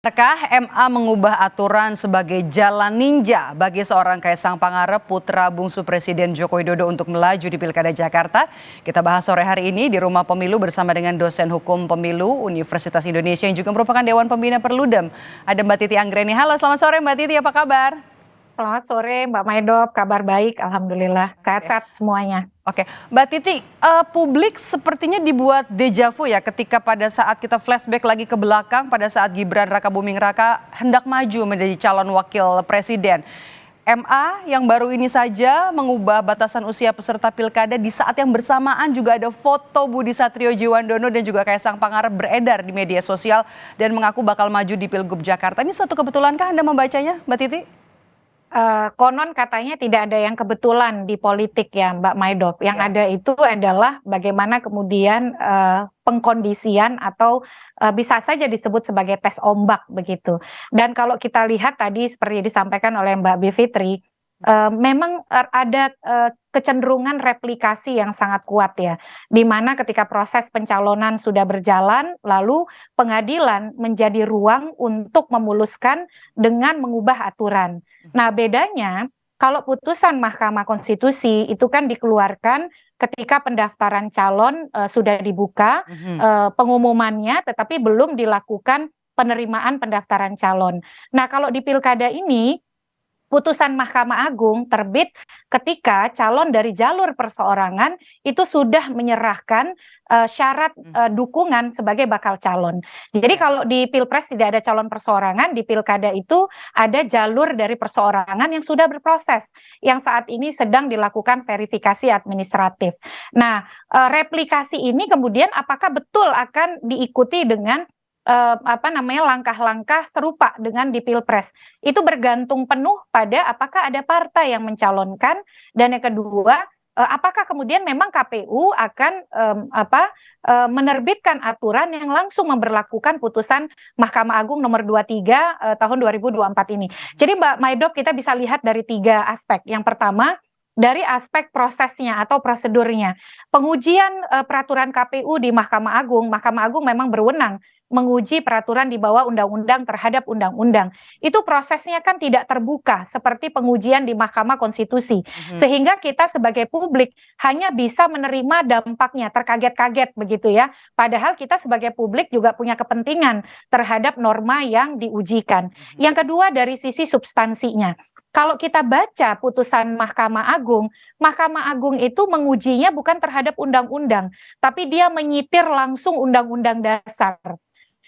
Benarkah MA mengubah aturan sebagai jalan ninja bagi seorang Kaisang Pangarep, putra bungsu Presiden Joko Widodo untuk melaju di Pilkada Jakarta? Kita bahas sore hari ini di Rumah Pemilu bersama dengan dosen hukum pemilu Universitas Indonesia yang juga merupakan Dewan Pembina Perludem. Ada Mbak Titi Anggreni. Halo, selamat sore Mbak Titi, apa kabar? Selamat sore Mbak Maidop, kabar baik, Alhamdulillah, sehat-sehat semuanya. Oke, Mbak Titi, publik sepertinya dibuat deja vu ya ketika pada saat kita flashback lagi ke belakang pada saat Gibran Rakabuming Raka hendak maju menjadi calon wakil presiden. MA yang baru ini saja mengubah batasan usia peserta pilkada di saat yang bersamaan juga ada foto Budi Satriojiwandono dan juga Kaisang Pangarep beredar di media sosial dan mengaku bakal maju di Pilgub Jakarta. Ini suatu kebetulankah Anda membacanya, Mbak Titi? Konon katanya tidak ada yang kebetulan di politik ya Mbak Maidop. Yang ada itu adalah bagaimana kemudian pengkondisian atau bisa saja disebut sebagai tes ombak begitu. Dan kalau kita lihat tadi seperti disampaikan oleh Mbak Bivitri, memang ada kecenderungan replikasi yang sangat kuat ya, di mana ketika proses pencalonan sudah berjalan, lalu pengadilan menjadi ruang untuk memuluskan dengan mengubah aturan. Nah, bedanya kalau putusan Mahkamah Konstitusi itu kan dikeluarkan ketika pendaftaran calon sudah dibuka, pengumumannya, tetapi belum dilakukan penerimaan pendaftaran calon. Nah, kalau di pilkada ini, putusan Mahkamah Agung terbit ketika calon dari jalur perseorangan itu sudah menyerahkan syarat dukungan sebagai bakal calon. Jadi kalau di Pilpres tidak ada calon perseorangan, di Pilkada itu ada jalur dari perseorangan yang sudah berproses, yang saat ini sedang dilakukan verifikasi administratif. Nah, replikasi ini kemudian apakah betul akan diikuti dengan langkah-langkah serupa dengan di Pilpres. Itu bergantung penuh pada apakah ada partai yang mencalonkan, dan yang kedua, apakah kemudian memang KPU akan menerbitkan aturan yang langsung memberlakukan putusan Mahkamah Agung nomor 23 tahun 2024 ini. Jadi Mbak Maidop, kita bisa lihat dari 3 aspek. Yang pertama, dari aspek prosesnya atau prosedurnya. Pengujian peraturan KPU di Mahkamah Agung memang berwenang menguji peraturan di bawah undang-undang terhadap undang-undang. Itu prosesnya kan tidak terbuka seperti pengujian di Mahkamah Konstitusi. Sehingga kita sebagai publik hanya bisa menerima dampaknya, terkaget-kaget begitu ya. Padahal kita sebagai publik juga punya kepentingan terhadap norma yang diujikan. Yang kedua, dari sisi substansinya. Kalau kita baca putusan Mahkamah Agung itu mengujinya bukan terhadap undang-undang, tapi dia menyitir langsung undang-undang dasar.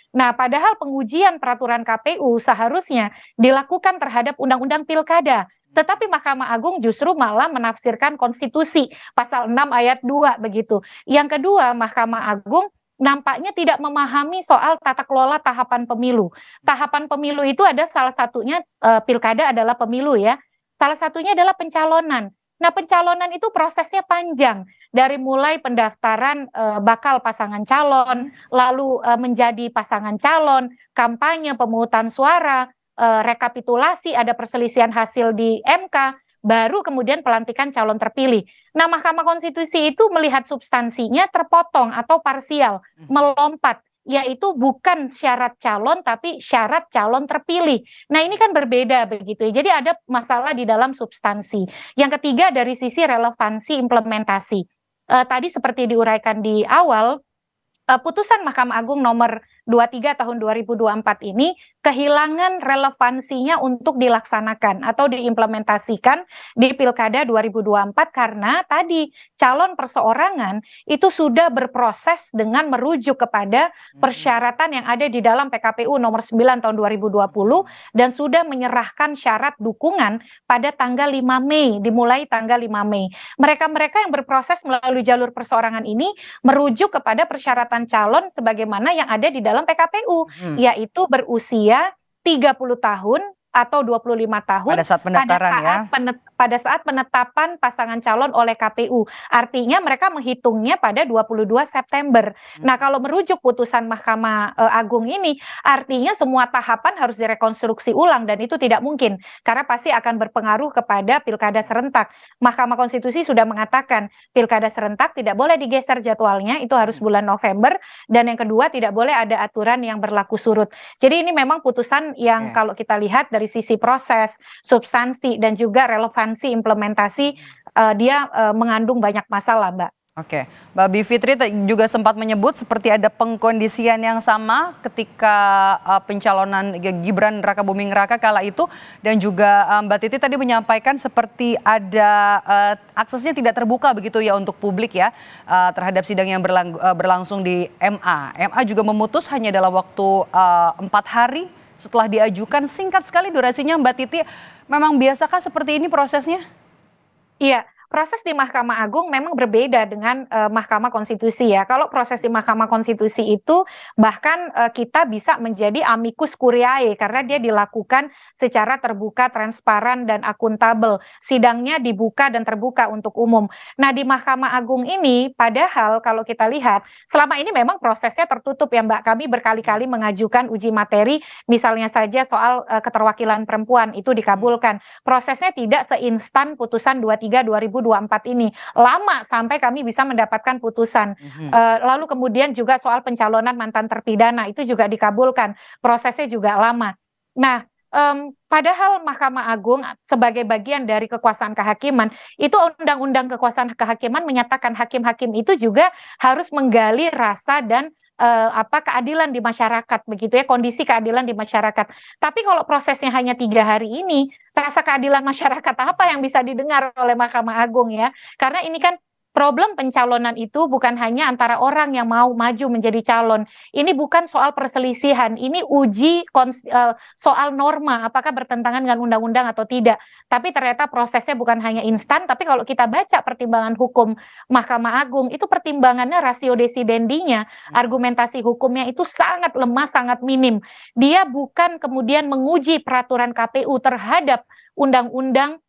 Nah, padahal pengujian peraturan KPU seharusnya dilakukan terhadap undang-undang pilkada. Tetapi Mahkamah Agung justru malah menafsirkan konstitusi, pasal 6 ayat 2 begitu. Yang kedua, Mahkamah Agung nampaknya tidak memahami soal tata kelola tahapan pemilu. Tahapan pemilu itu ada salah satunya, pilkada adalah pemilu ya. Salah satunya adalah pencalonan. Nah, pencalonan itu prosesnya panjang, dari mulai pendaftaran bakal pasangan calon, lalu menjadi pasangan calon, kampanye, pemungutan suara, rekapitulasi, ada perselisihan hasil di MK, baru kemudian pelantikan calon terpilih. Nah, Mahkamah Konstitusi itu melihat substansinya terpotong atau parsial, melompat, yaitu bukan syarat calon tapi syarat calon terpilih. Nah, ini kan berbeda begitu. Jadi ada masalah di dalam substansi. Yang ketiga, dari sisi relevansi implementasi. Tadi seperti diuraikan di awal, putusan Mahkamah Agung nomor 23 tahun 2024 ini kehilangan relevansinya untuk dilaksanakan atau diimplementasikan di Pilkada 2024 karena tadi calon perseorangan itu sudah berproses dengan merujuk kepada persyaratan yang ada di dalam PKPU nomor 9 tahun 2020 dan sudah menyerahkan syarat dukungan pada tanggal 5 Mei, dimulai tanggal 5 Mei. Mereka-mereka yang berproses melalui jalur perseorangan ini merujuk kepada persyaratan calon sebagaimana yang ada di dalam PKPU, yaitu berusia 30 tahun atau 25 tahun Pada saat pendaftaran ya. pada saat penetapan pasangan calon oleh KPU. Artinya mereka menghitungnya pada 22 September. Nah, kalau merujuk putusan Mahkamah Agung ini, artinya semua tahapan harus direkonstruksi ulang dan itu tidak mungkin karena pasti akan berpengaruh kepada pilkada serentak. Mahkamah Konstitusi sudah mengatakan pilkada serentak tidak boleh digeser jadwalnya, itu harus bulan November, dan yang kedua tidak boleh ada aturan yang berlaku surut. Jadi ini memang putusan yang kalau kita lihat dari sisi proses, substansi, dan juga relevansi implementasi, dia mengandung banyak masalah, Mbak. Oke, Mbak Bivitri juga sempat menyebut seperti ada pengkondisian yang sama ketika pencalonan Gibran Rakabuming Raka kala itu, dan juga Mbak Titi tadi menyampaikan seperti ada aksesnya tidak terbuka begitu ya untuk publik ya terhadap sidang yang berlangsung di MA. MA juga memutus hanya dalam waktu 4 hari setelah diajukan, singkat sekali durasinya. Mbak Titi, memang biasakah seperti ini prosesnya? Iya, proses di Mahkamah Agung memang berbeda dengan Mahkamah Konstitusi ya. Kalau proses di Mahkamah Konstitusi itu bahkan kita bisa menjadi amicus curiae karena dia dilakukan secara terbuka, transparan, dan akuntabel. Sidangnya dibuka dan terbuka untuk umum. Nah, di Mahkamah Agung ini padahal kalau kita lihat selama ini memang prosesnya tertutup ya Mbak. Kami berkali-kali mengajukan uji materi, misalnya saja soal keterwakilan perempuan itu dikabulkan. Prosesnya tidak seinstan putusan 2024 ini, lama sampai kami bisa mendapatkan putusan. Lalu kemudian juga soal pencalonan mantan terpidana itu juga dikabulkan, prosesnya juga lama. Nah, padahal Mahkamah Agung sebagai bagian dari kekuasaan kehakiman, itu undang-undang kekuasaan kehakiman menyatakan hakim-hakim itu juga harus menggali rasa dan keadilan di masyarakat, begitu ya, kondisi keadilan di masyarakat. Tapi kalau prosesnya hanya 3 hari ini, rasa keadilan masyarakat apa yang bisa didengar oleh Mahkamah Agung ya? Karena ini kan problem pencalonan itu bukan hanya antara orang yang mau maju menjadi calon. Ini bukan soal perselisihan, ini uji soal norma, apakah bertentangan dengan undang-undang atau tidak. Tapi ternyata prosesnya bukan hanya instan, tapi kalau kita baca pertimbangan hukum Mahkamah Agung, itu pertimbangannya rasio desidendinya, argumentasi hukumnya itu sangat lemah, sangat minim. Dia bukan kemudian menguji peraturan KPU terhadap undang-undang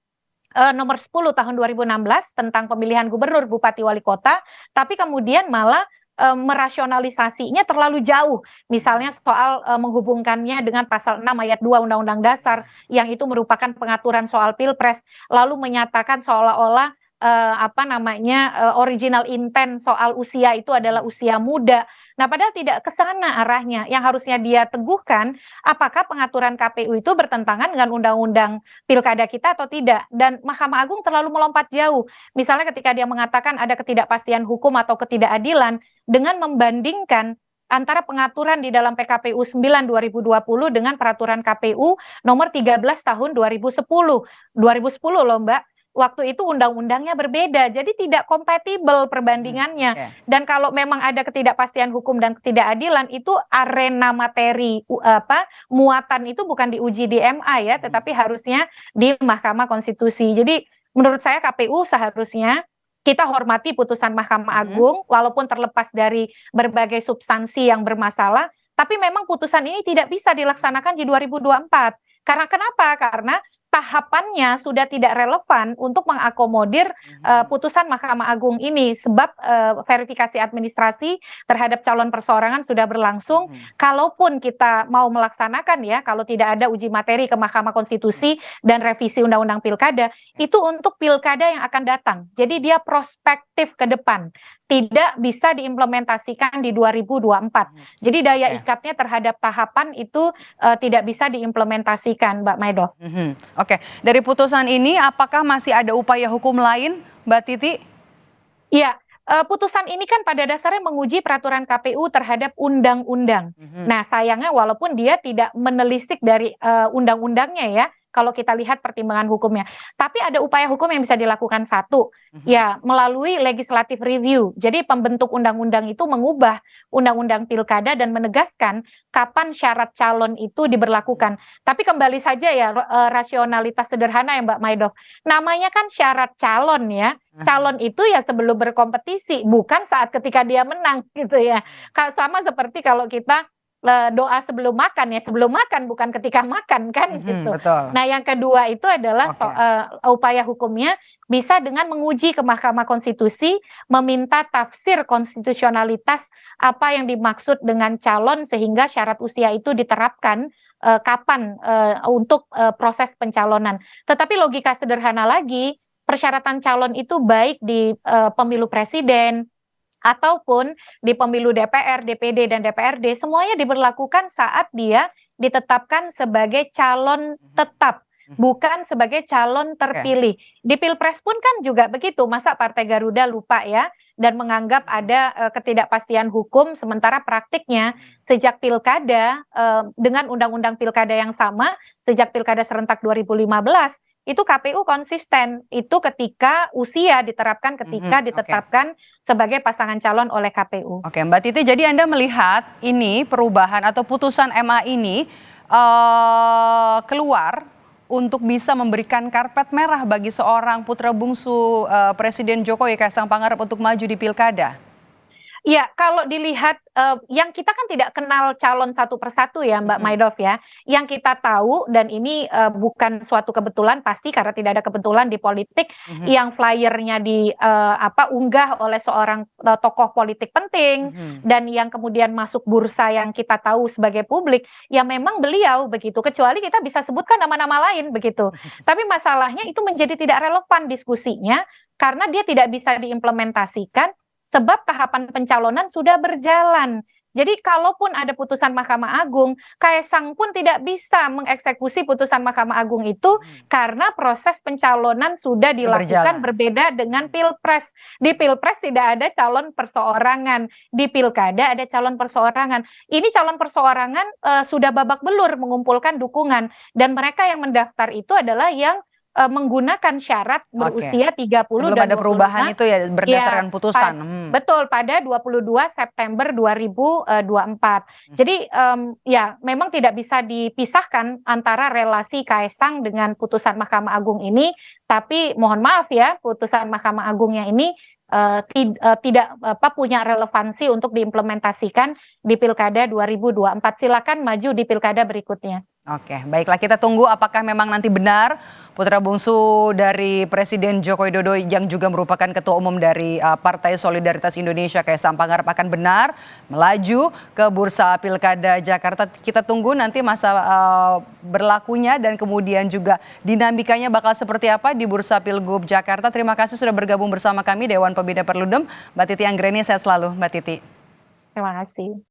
nomor 10 tahun 2016 tentang pemilihan gubernur, bupati, wali kota, tapi kemudian malah merasionalisasinya terlalu jauh. Misalnya soal menghubungkannya dengan pasal 6 ayat 2 Undang-Undang Dasar yang itu merupakan pengaturan soal Pilpres, lalu menyatakan seolah-olah original intent soal usia itu adalah usia muda. Nah, padahal tidak ke sana arahnya. Yang harusnya dia teguhkan, apakah pengaturan KPU itu bertentangan dengan undang-undang pilkada kita atau tidak. Dan Mahkamah Agung terlalu melompat jauh. Misalnya ketika dia mengatakan ada ketidakpastian hukum atau ketidakadilan dengan membandingkan antara pengaturan di dalam PKPU 9 2020 dengan peraturan KPU nomor 13 tahun 2010. 2010 loh Mbak. Waktu itu undang-undangnya berbeda, jadi tidak kompatibel perbandingannya. Dan kalau memang ada ketidakpastian hukum dan ketidakadilan, itu arena materi muatan itu bukan diuji di MA ya, tetapi harusnya di Mahkamah Konstitusi. Jadi menurut saya KPU seharusnya kita hormati putusan Mahkamah Agung, walaupun terlepas dari berbagai substansi yang bermasalah, tapi memang putusan ini tidak bisa dilaksanakan di 2024. Karena kenapa? Karena tahapannya sudah tidak relevan untuk mengakomodir putusan Mahkamah Agung ini, sebab verifikasi administrasi terhadap calon perseorangan sudah berlangsung. Kalaupun kita mau melaksanakan ya, kalau tidak ada uji materi ke Mahkamah Konstitusi dan revisi Undang-Undang Pilkada, itu untuk pilkada yang akan datang. Jadi dia prospektif ke depan, tidak bisa diimplementasikan di 2024. Jadi daya ikatnya terhadap tahapan itu tidak bisa diimplementasikan, Mbak Maido. Oke, dari putusan ini apakah masih ada upaya hukum lain, Mbak Titi? Iya, putusan ini kan pada dasarnya menguji peraturan KPU terhadap undang-undang. Nah, sayangnya walaupun dia tidak menelisik dari undang-undangnya ya, kalau kita lihat pertimbangan hukumnya. Tapi ada upaya hukum yang bisa dilakukan satu, ya melalui legislative review. Jadi pembentuk undang-undang itu mengubah undang-undang pilkada dan menegaskan kapan syarat calon itu diberlakukan. Tapi kembali saja ya rasionalitas sederhana ya Mbak Maido. Namanya kan syarat calon ya. Calon itu ya sebelum berkompetisi, bukan saat ketika dia menang gitu ya. Sama seperti kalau kita doa sebelum makan ya, sebelum makan bukan ketika makan kan gitu. Betul. Nah yang kedua itu adalah Oke. upaya hukumnya bisa dengan menguji ke Mahkamah Konstitusi, meminta tafsir konstitusionalitas apa yang dimaksud dengan calon sehingga syarat usia itu diterapkan kapan untuk proses pencalonan. Tetapi logika sederhana lagi, persyaratan calon itu baik di pemilu presiden ataupun di pemilu DPR, DPD, dan DPRD, semuanya diberlakukan saat dia ditetapkan sebagai calon tetap, bukan sebagai calon terpilih. Di Pilpres pun kan juga begitu, masa Partai Garuda lupa ya, dan menganggap ada ketidakpastian hukum, sementara praktiknya sejak pilkada, dengan undang-undang pilkada yang sama, sejak pilkada serentak 2015, itu KPU konsisten, itu ketika usia diterapkan ketika ditetapkan sebagai pasangan calon oleh KPU. Oke, Mbak Titi, jadi Anda melihat ini perubahan atau putusan MA ini keluar untuk bisa memberikan karpet merah bagi seorang putra bungsu Presiden Jokowi, Kaisang Pangarep, untuk maju di pilkada? Ya, kalau dilihat yang kita kan tidak kenal calon satu persatu ya Mbak Maidov ya. Yang kita tahu dan ini bukan suatu kebetulan pasti karena tidak ada kebetulan di politik yang flyernya unggah oleh seorang tokoh politik penting dan yang kemudian masuk bursa yang kita tahu sebagai publik ya memang beliau begitu. Kecuali kita bisa sebutkan nama-nama lain begitu. Tapi masalahnya itu menjadi tidak relevan diskusinya karena dia tidak bisa diimplementasikan sebab tahapan pencalonan sudah berjalan. Jadi kalaupun ada putusan Mahkamah Agung, Kaisang pun tidak bisa mengeksekusi putusan Mahkamah Agung itu karena proses pencalonan sudah dilakukan berbeda dengan Pilpres. Di Pilpres tidak ada calon perseorangan, di Pilkada ada calon perseorangan. Ini calon perseorangan sudah babak belur mengumpulkan dukungan dan mereka yang mendaftar itu adalah yang menggunakan syarat berusia 30 Belum dan ada perubahan 25, itu ya berdasarkan putusan. Betul, pada 22 September 2024. Jadi ya memang tidak bisa dipisahkan antara relasi Kaisang dengan putusan Mahkamah Agung ini, tapi mohon maaf ya, putusan Mahkamah Agungnya ini tidak punya relevansi untuk diimplementasikan di Pilkada 2024. Silakan maju di Pilkada berikutnya. Oke, baiklah, kita tunggu apakah memang nanti benar putra bungsu dari Presiden Joko Widodo yang juga merupakan ketua umum dari Partai Solidaritas Indonesia, Kaisang Pangarep, akan benar melaju ke bursa Pilkada Jakarta. Kita tunggu nanti masa berlakunya dan kemudian juga dinamikanya bakal seperti apa di bursa Pilgub Jakarta. Terima kasih sudah bergabung bersama kami Dewan Pembina Perludem, Mbak Titi Anggreni. Sehat selalu Mbak Titi. Terima kasih.